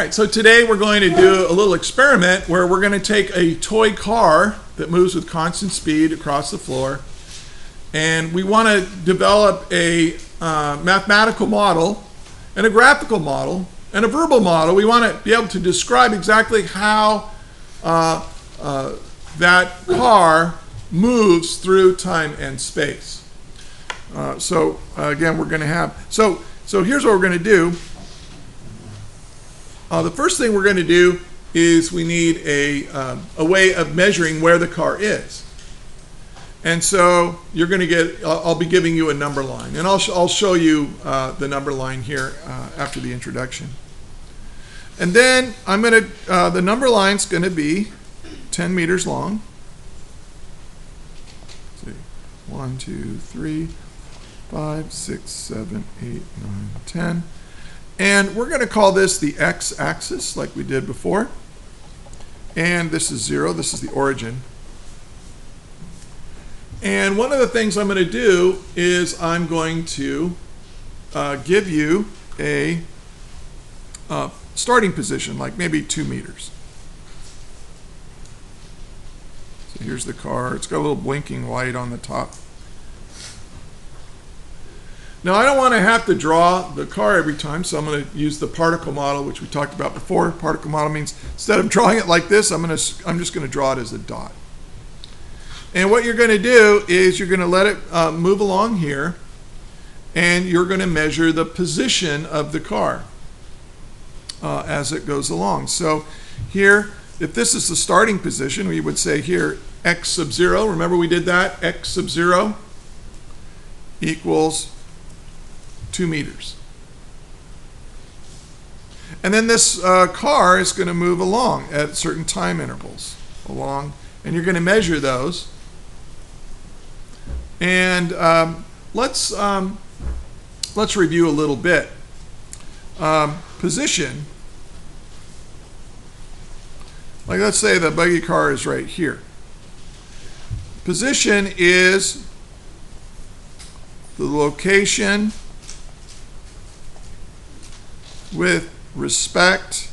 right, so today we're going to do a little experiment where we're going to take a toy car that moves with constant speed across the floor, and we want to develop a mathematical model and a graphical model and a verbal model. We want to be able to describe exactly how that car moves through time and space. Again, we're going to have, so here's what we're going to do. The first thing we're going to do is we need a way of measuring where the car is. And so you're going to get, I'll be giving you a number line. And I'll show you the number line here after the introduction. And then I'm going to, the number line's going to be 10 meters long. Let's see, 1, 2, 3, 5, 6, 7, 8, 9, 10. And we're going to call this the x-axis like we did before. And this is 0. This is the origin. And one of the things I'm going to do is I'm going to give you a starting position, like maybe 2 meters. So here's the car. It's got a little blinking light on the top. Now, I don't want to have to draw the car every time, so I'm going to use the particle model, which we talked about before. Particle model means instead of drawing it like this, I'm just going to draw it as a dot. And what you're going to do is you're going to let it move along here, and you're going to measure the position of the car as it goes along. So here, if this is the starting position, we would say here x sub 0. Remember we did that? X sub 0 equals 2 meters. And then this car is going to move along at certain time intervals along, and you're going to measure those. And let's review a little bit. Position, like let's say the buggy car is right here. Position is the location with respect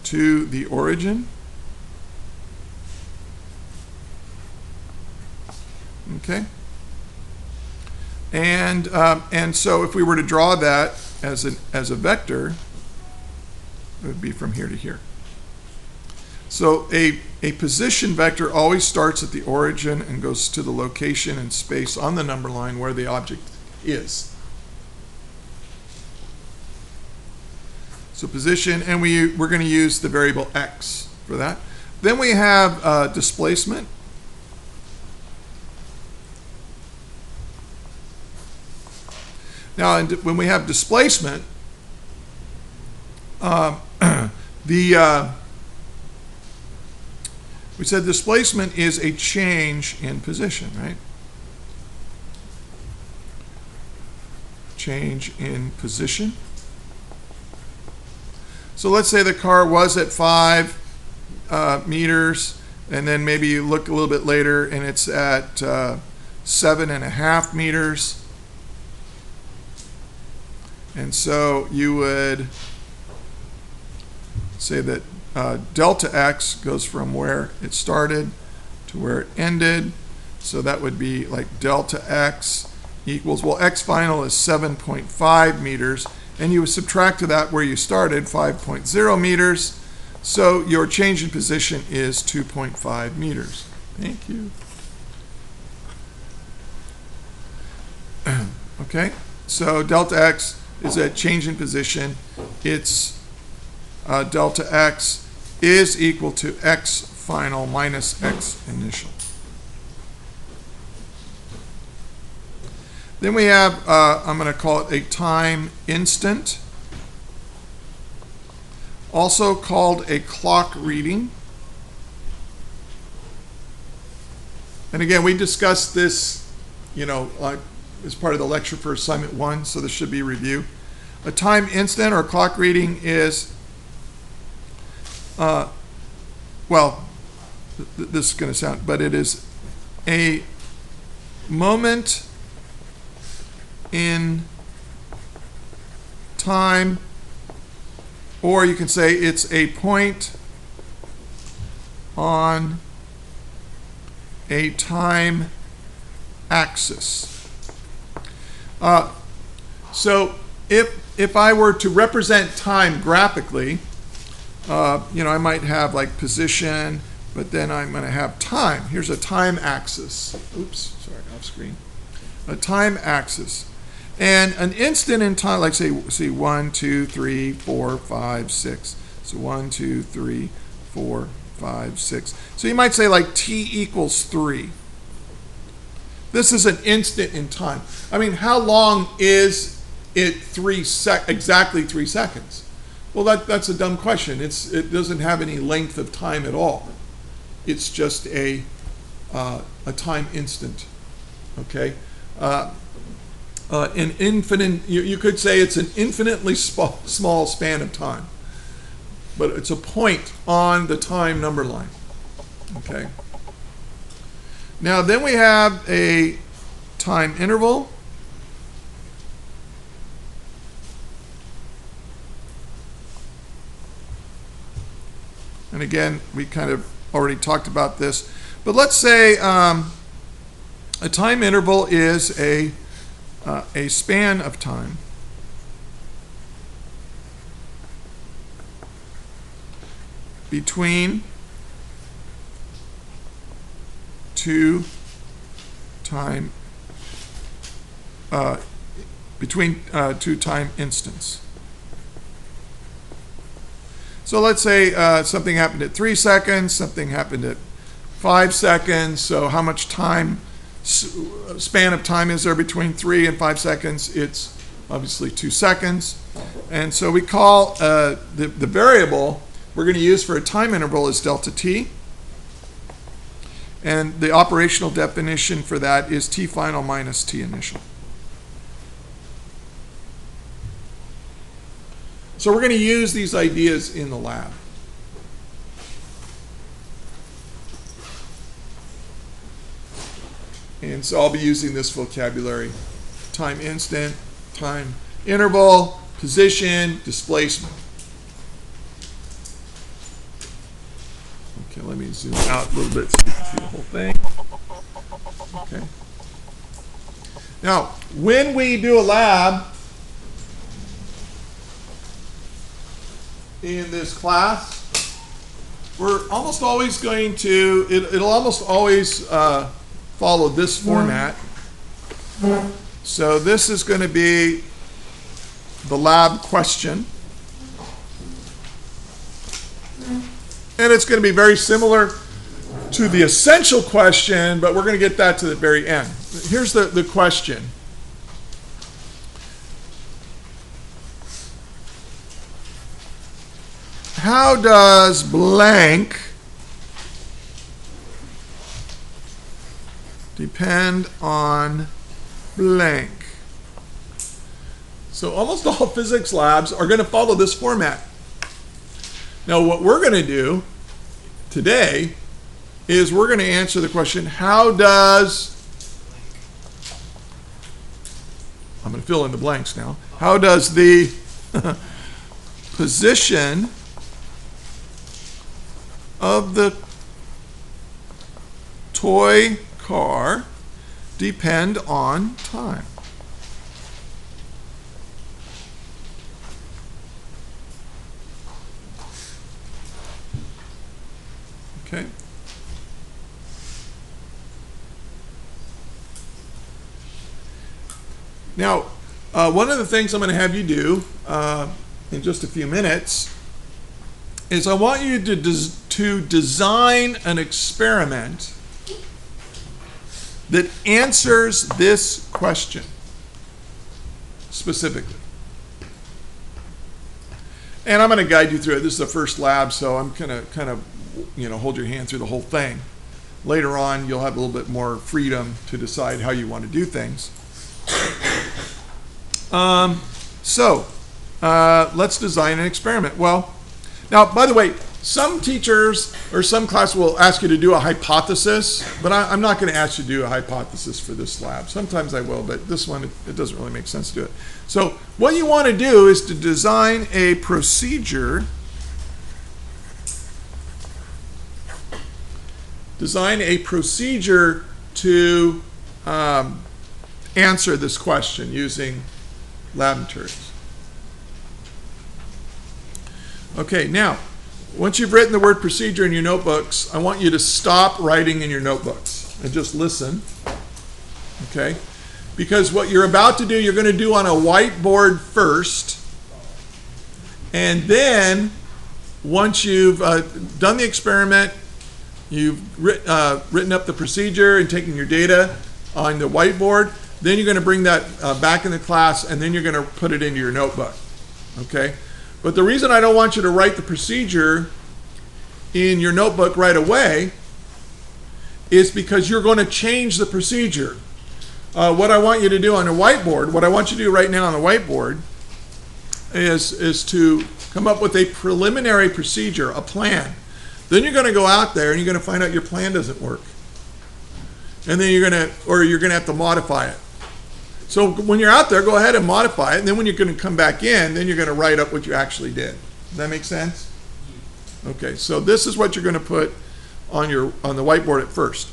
to the origin. Okay, and so if we were to draw that as a vector, it would be from here to here. So a position vector always starts at the origin and goes to the location in space on the number line where the object is. So position, and we're going to use the variable x for that. Then we have displacement. Now, when we have displacement, we said displacement is a change in position, right? Change in position. So let's say the car was at 5 meters, and then maybe you look a little bit later and it's at 7.5 meters. And so you would say that delta x goes from where it started to where it ended. So that would be like delta x equals, well, x final is 7.5 meters. And you would subtract to that where you started, 5.0 meters. So your change in position is 2.5 meters. Thank you. Okay, so delta x is a change in position. It's delta x is equal to x final minus x initial. Then we have, I'm going to call it a time instant, also called a clock reading. And again, we discussed this, as part of the lecture for assignment 1, so this should be review. A time instant or clock reading is, this is going to sound, but it is a moment in time or you can say it's a point on a time axis. So if I were to represent time graphically, I might have like position, but then I'm going to have time. Here's a time axis. Oops, sorry, off screen. A time axis. And an instant in time, like say 1, 2, 3, 4, 5, 6. So 1, 2, 3, 4, 5, 6. So you might say like t equals 3. This is an instant in time. I mean, how long is it exactly 3 seconds? Well, that's a dumb question. It doesn't have any length of time at all. It's just a time instant. Okay, an infinite. You could say it's an infinitely small span of time, but it's a point on the time number line. Okay. Now then we have a time interval. And again, we kind of already talked about this. But let's say a time interval is a span of time between two time instants. So let's say something happened at 3 seconds, something happened at 5 seconds. So how much time span of time is there between 3 and 5 seconds? It's obviously 2 seconds. And so we call the variable we're going to use for a time interval is delta t. And the operational definition for that is t final minus t initial. So we're going to use these ideas in the lab. And so I'll be using this vocabulary: time instant, time interval, position, displacement. Okay, let me zoom out a little bit so you can see the whole thing. Okay. Now, when we do a lab in this class, we're almost always going to, it'll almost always follow this format. So this is going to be the lab question. And it's going to be very similar to the essential question, but we're going to get that to the very end. Here's the question. How does blank depend on blank? So almost all physics labs are going to follow this format. Now what we're going to do today is we're going to answer the question, how does, I'm going to fill in the blanks now, how does the position of the toy car depend on time? Okay. Now, one of the things I'm going to have you do in just a few minutes is I want you to design an experiment that answers this question specifically. And I'm going to guide you through it. This is the first lab, so I'm going to kind of hold your hand through the whole thing. Later on, you'll have a little bit more freedom to decide how you want to do things. So let's design an experiment. Well, now, by the way, Some teachers or some class will ask you to do a hypothesis, but I'm not going to ask you to do a hypothesis for this lab. Sometimes I will, but this one, it doesn't really make sense to do it. So what you want to do is to design a procedure. Design a procedure to answer this question using lab materials. Okay, now, once you've written the word procedure in your notebooks, I want you to stop writing in your notebooks and just listen, okay? Because what you're about to do, you're going to do on a whiteboard first, and then once you've done the experiment, you've written up the procedure and taken your data on the whiteboard, then you're going to bring that back in the class, and then you're going to put it into your notebook, okay? But the reason I don't want you to write the procedure in your notebook right away is because you're going to change the procedure. What I want you to do on a whiteboard, what I want you to do right now on the whiteboard is to come up with a preliminary procedure, a plan. Then you're going to go out there and you're going to find out your plan doesn't work. And then you're going to have to modify it. So when you're out there, go ahead and modify it, and then when you're going to come back in, then you're going to write up what you actually did. Does that make sense? Okay, so this is what you're going to put on the whiteboard at first.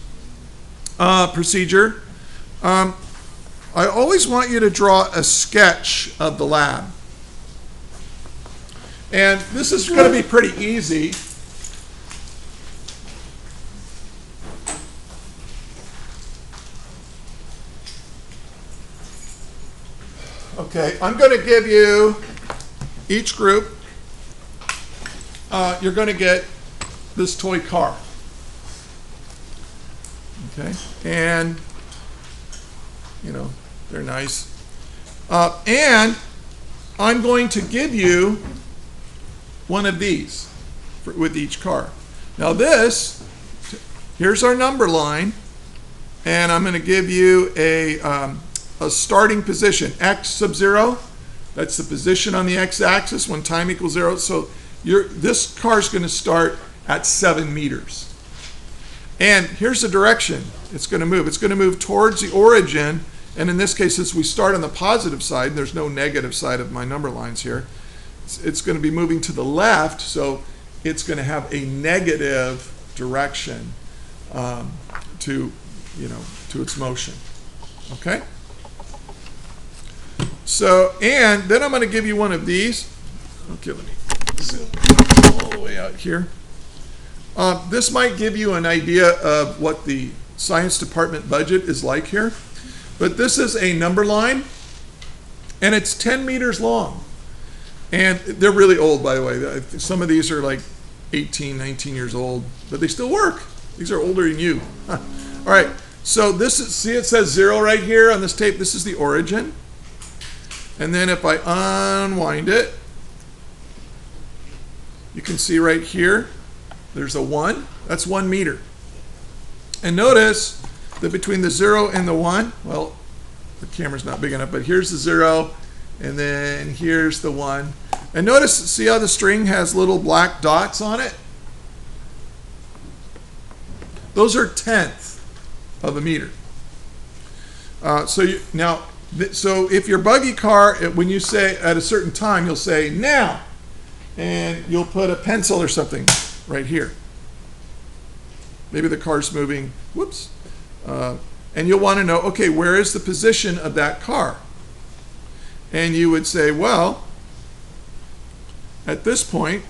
Procedure. I always want you to draw a sketch of the lab. And this is going to be pretty easy. Okay, I'm going to give you, each group, you're going to get this toy car. Okay, and, you know, they're nice. And I'm going to give you one of these with each car. Now this, here's our number line, and I'm going to give you a starting position, x sub 0. That's the position on the x-axis when time equals 0. So this car is going to start at 7 meters. And here's the direction it's going to move. It's going to move towards the origin. And in this case, since we start on the positive side, there's no negative side of my number lines here. It's going to be moving to the left, so it's going to have a negative direction to its motion. Okay? So, and then I'm going to give you one of these. Okay, let me zoom all the way out here. This might give you an idea of what the science department budget is like here. But this is a number line, and it's 10 meters long. And they're really old, by the way. Some of these are like 18, 19 years old, but they still work. These are older than you. All right, so this is, see it says 0 right here on this tape. This is the origin. And then if I unwind it, you can see right here, there's a 1. That's 1 meter. And notice that between the 0 and the 1, well, the camera's not big enough, but here's the 0, and then here's the 1. And notice, see how the string has little black dots on it? Those are tenths of a meter. So if your buggy car, when you say at a certain time, you'll say now, and you'll put a pencil or something right here. Maybe the car's moving, whoops. And you'll want to know, okay, where is the position of that car? And you would say, well, at this point,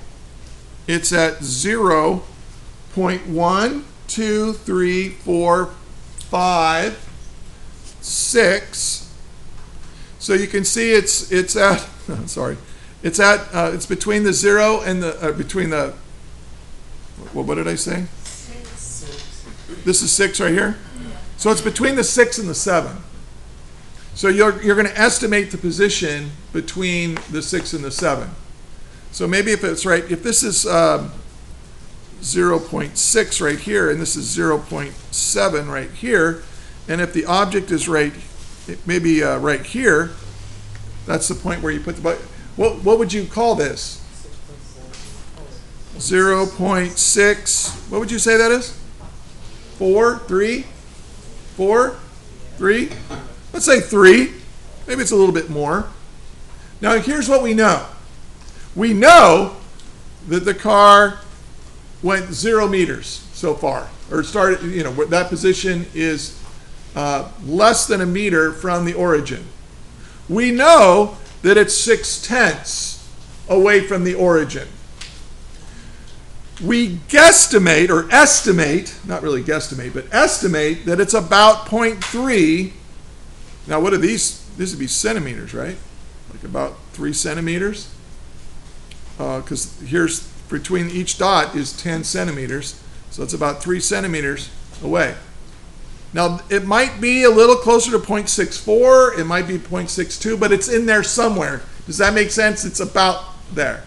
it's at 0.1, 2, 3, 4, 5, 6. So you can see it's at it's between the 0 and the between the what did I say? 6. This is 6 right here. So it's between the 6 and the 7. So you're going to estimate the position between the 6 and the 7. So maybe if it's right, if this is 0.6 right here, and this is 0.7 right here, and if the object is right, maybe right here, that's the point where you put the button. What would you call this? 0.6, what would you say that is? 4, 3, 4, 3? Let's say 3. Maybe it's a little bit more. Now here's what we know. We know that the car went 0 meters so far, or started, that position is less than a meter from the origin. We know that it's 6/10 away from the origin. We guesstimate, or estimate, not really guesstimate, but estimate that it's about 0.3. Now what are these? This would be centimeters, right? Like about 3 centimeters. Because here's, between each dot is 10 centimeters. So it's about 3 centimeters away. Now it might be a little closer to 0.64. It might be 0.62, but it's in there somewhere. Does that make sense? It's about there.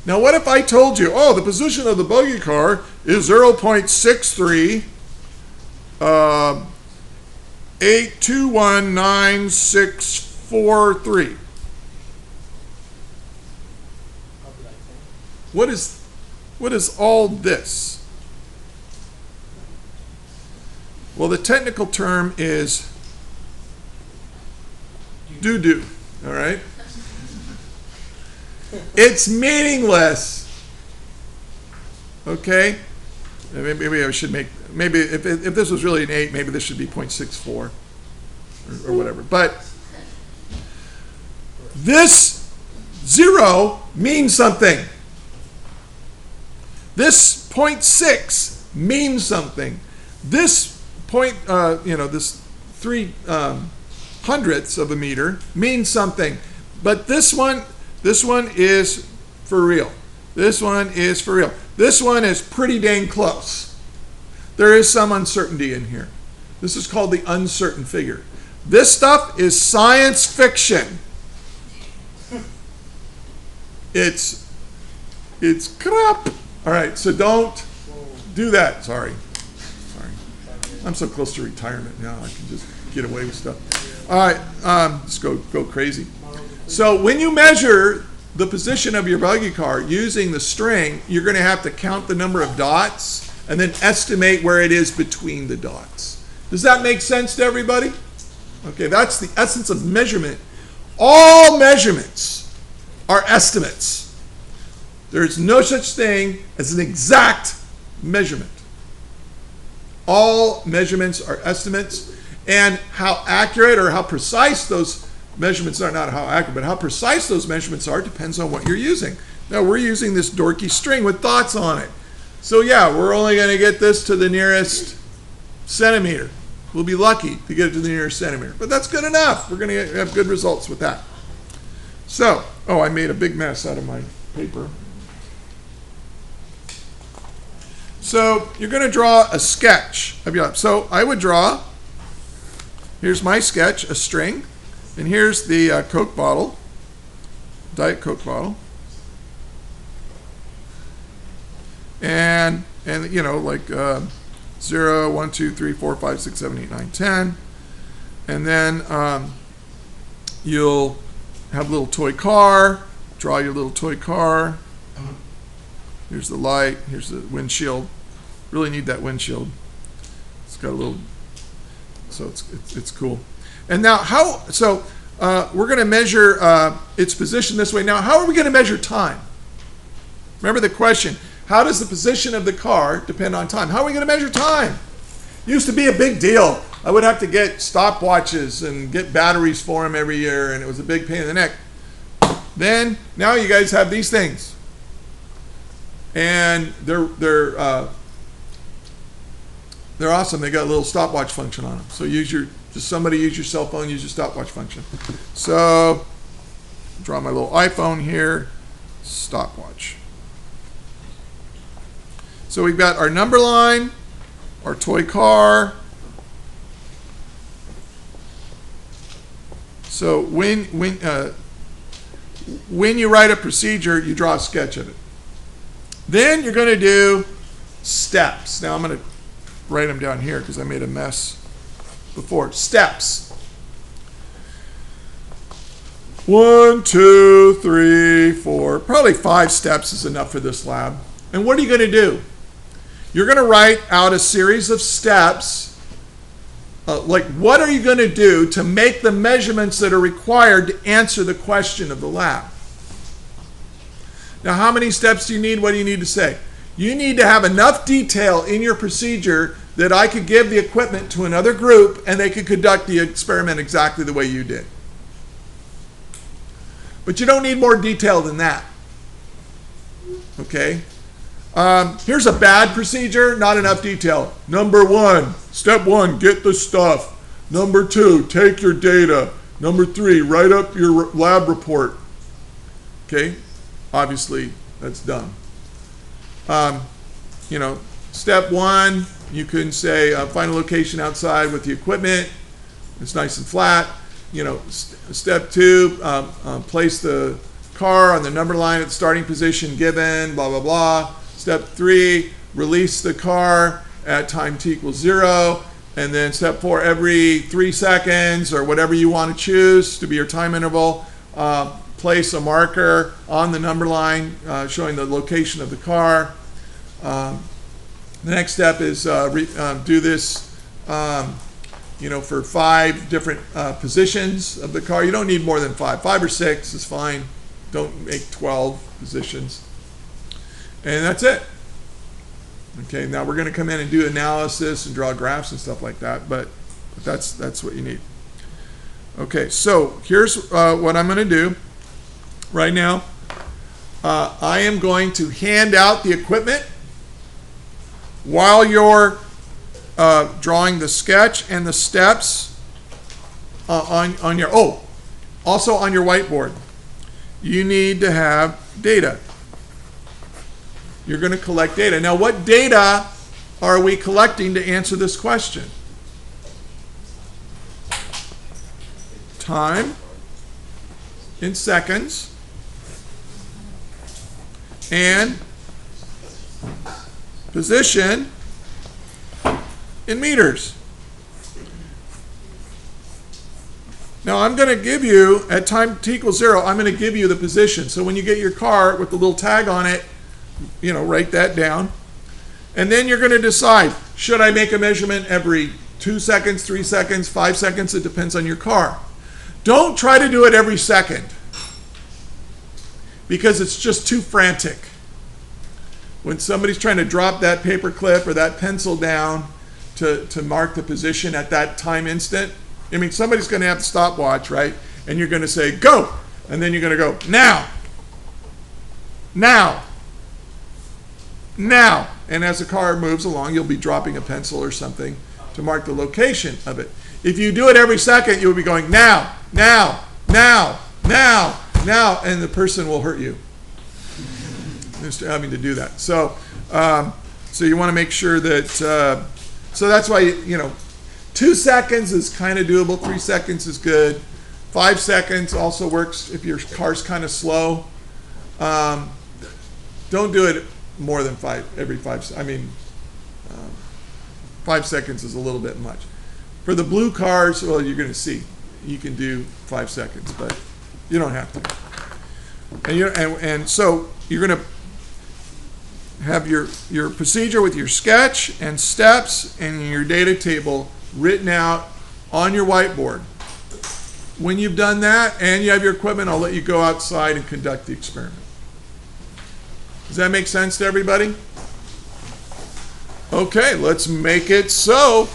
Now what if I told you, oh, the position of the buggy car is 0.63 8219643. What is all this? Well, the technical term is doo-doo, all right? It's meaningless, okay? Maybe I should make, maybe if this was really an 8, maybe this should be 0.64 or whatever. But this 0 means something. This 0.6 means something. This this 3 hundredths of a meter means something. But this one is for real. This one is for real. This one is pretty dang close. There is some uncertainty in here. This is called the uncertain figure. This stuff is science fiction. It's crap. All right, so don't do that. Sorry. I'm so close to retirement now. I can just get away with stuff. All right, let's go crazy. So when you measure the position of your buggy car using the string, you're going to have to count the number of dots and then estimate where it is between the dots. Does that make sense to everybody? Okay, that's the essence of measurement. All measurements are estimates. There's no such thing as an exact measurement. All measurements are estimates, and how accurate or how precise those measurements are, not how accurate, but how precise those measurements are depends on what you're using. Now we're using this dorky string with dots on it. So yeah, we're only going to get this to the nearest centimeter. We'll be lucky to get it to the nearest centimeter, but that's good enough. We're going to have good results with that. So, oh, I made a big mess out of my paper. So you're going to draw a sketch of your, so I would draw, here's my sketch, a string, and here's the Coke bottle, Diet Coke bottle, and like 0, 1, 2, 3, 4, 5, 6, 7, 8, 9, 10, and then you'll have a little toy car, draw your little toy car. Here's the light, here's the windshield. Really need that windshield. It's got a little, so it's cool. And now we're going to measure its position this way. Now how are we going to measure time? Remember the question, how does the position of the car depend on time? How are we going to measure time? Used to be a big deal. I would have to get stopwatches and get batteries for them every year, and it was a big pain in the neck. Then, now you guys have these things. And they're awesome. They got a little stopwatch function on them. So somebody use your cell phone, use your stopwatch function. So draw my little iPhone here, stopwatch. So we've got our number line, our toy car. So when you write a procedure, you draw a sketch of it. Then you're going to do steps. Now I'm going to write them down here because I made a mess before. Steps. 1, 2, 3, 4, probably 5 steps is enough for this lab. And what are you going to do? You're going to write out a series of steps. Like, what are you going to do to make the measurements that are required to answer the question of the lab? Now, how many steps do you need? What do you need to say? You need to have enough detail in your procedure that I could give the equipment to another group and they could conduct the experiment exactly the way you did. But you don't need more detail than that. Okay? Here's a bad procedure, not enough detail. Number 1, step 1, get the stuff. Number 2, take your data. Number 3, write up your lab report. Okay? Obviously, that's done. Step 1, you can say find a location outside with the equipment. It's nice and flat. Step 2, place the car on the number line at the starting position given, blah, blah, blah. Step 3, release the car at time t equals 0. And then step 4, every 3 seconds or whatever you want to choose to be your time interval, place a marker on the number line showing the location of the car. The next step is do this for 5 different positions of the car. You don't need more than 5. 5 or 6 is fine. Don't make 12 positions. And that's it. Okay, now we're going to come in and do analysis and draw graphs and stuff like that, but that's what you need. Okay, so here's what I'm going to do right now. I am going to hand out the equipment while you're drawing the sketch and the steps on your, also on your whiteboard. You need to have data. You're going to collect data. Now, what data are we collecting to answer this question? Time in seconds and position in meters. Now I'm going to give you, at time t equals 0, I'm going to give you the position. So when you get your car with the little tag on it, write that down. And then you're going to decide, should I make a measurement every 2 seconds, 3 seconds, 5 seconds? It depends on your car. Don't try to do it every second because it's just too frantic. When somebody's trying to drop that paper clip or that pencil down to mark the position at that time instant, somebody's going to have the stopwatch, right? And you're going to say, go! And then you're going to go, now! Now! Now! And as the car moves along, you'll be dropping a pencil or something to mark the location of it. If you do it every second, you'll be going, now! Now! Now! Now! Now! And the person will hurt you. Just having to do that. So you want to make sure that, so that's why, 2 seconds is kind of doable, 3 seconds is good. 5 seconds also works if your car's kind of slow. Don't do it more than 5 seconds is a little bit much. For the blue cars, well, you're going to see. You can do 5 seconds, but you don't have to. And so you're going to have your procedure with your sketch and steps and your data table written out on your whiteboard. When you've done that and you have your equipment, I'll let you go outside and conduct the experiment. Does that make sense to everybody? Okay, let's make it so.